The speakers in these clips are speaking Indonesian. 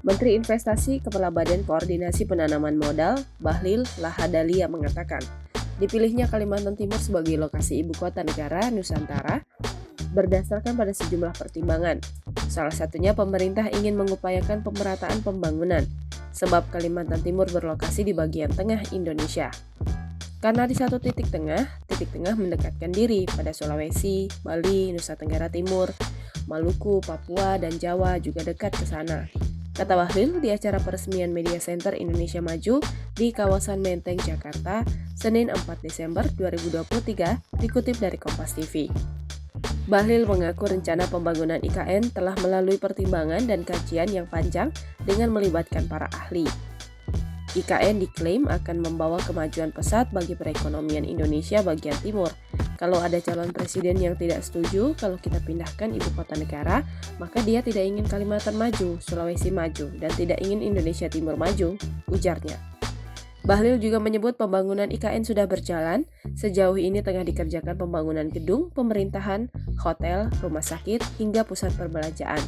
Menteri Investasi Kepala Badan Koordinasi Penanaman Modal, Bahlil Lahadalia mengatakan, dipilihnya Kalimantan Timur sebagai lokasi ibu kota negara Nusantara berdasarkan pada sejumlah pertimbangan. Salah satunya pemerintah ingin mengupayakan pemerataan pembangunan, sebab Kalimantan Timur berlokasi di bagian tengah Indonesia. Karena di satu titik tengah mendekatkan diri pada Sulawesi, Bali, Nusa Tenggara Timur, Maluku, Papua, dan Jawa juga dekat ke sana. Kata Bahlil di acara peresmian Media Center Indonesia Maju di kawasan Menteng, Jakarta, Senin 4 Desember 2023, dikutip dari Kompas TV. Bahlil mengaku rencana pembangunan IKN telah melalui pertimbangan dan kajian yang panjang dengan melibatkan para ahli. IKN diklaim akan membawa kemajuan pesat bagi perekonomian Indonesia bagian timur. Kalau ada calon presiden yang tidak setuju kalau kita pindahkan ibu kota negara, maka dia tidak ingin Kalimantan maju, Sulawesi maju, dan tidak ingin Indonesia Timur maju, ujarnya. Bahlil juga menyebut pembangunan IKN sudah berjalan, sejauh ini tengah dikerjakan pembangunan gedung, pemerintahan, hotel, rumah sakit, hingga pusat perbelanjaan.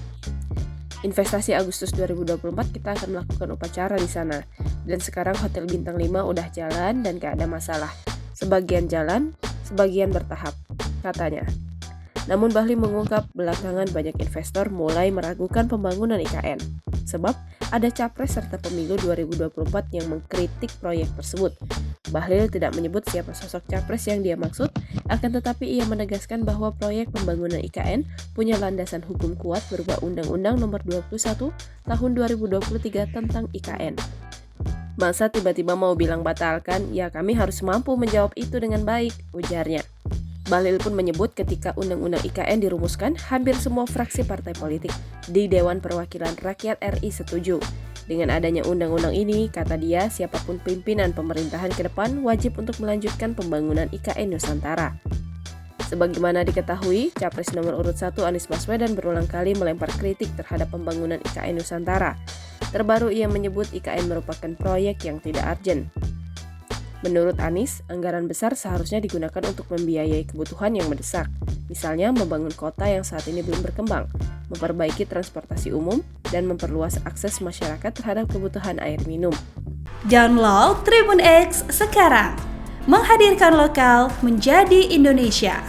Investasi Agustus 2024 kita akan melakukan upacara di sana. Dan sekarang Hotel Bintang 5 udah jalan dan gak ada masalah. Sebagian jalan, sebagian bertahap, katanya. Namun Bahlil mengungkap belakangan banyak investor mulai meragukan pembangunan IKN. Sebab ada capres serta pemilu 2024 yang mengkritik proyek tersebut. Bahlil tidak menyebut siapa sosok capres yang dia maksud, akan tetapi ia menegaskan bahwa proyek pembangunan IKN punya landasan hukum kuat berupa Undang-Undang Nomor 21 Tahun 2023 tentang IKN. Masa tiba-tiba mau bilang batalkan, ya kami harus mampu menjawab itu dengan baik, ujarnya. Bahlil pun menyebut ketika Undang-Undang IKN dirumuskan, hampir semua fraksi partai politik di Dewan Perwakilan Rakyat RI setuju. Dengan adanya undang-undang ini, kata dia, siapapun pimpinan pemerintahan ke depan wajib untuk melanjutkan pembangunan IKN Nusantara. Sebagaimana diketahui, Capres nomor urut 1 Anies Baswedan berulang kali melempar kritik terhadap pembangunan IKN Nusantara. Terbaru ia menyebut IKN merupakan proyek yang tidak urgent. Menurut Anies, anggaran besar seharusnya digunakan untuk membiayai kebutuhan yang mendesak, misalnya membangun kota yang saat ini belum berkembang, memperbaiki transportasi umum, dan memperluas akses masyarakat terhadap kebutuhan air minum. Download Tribun X sekarang, menghadirkan lokal menjadi Indonesia.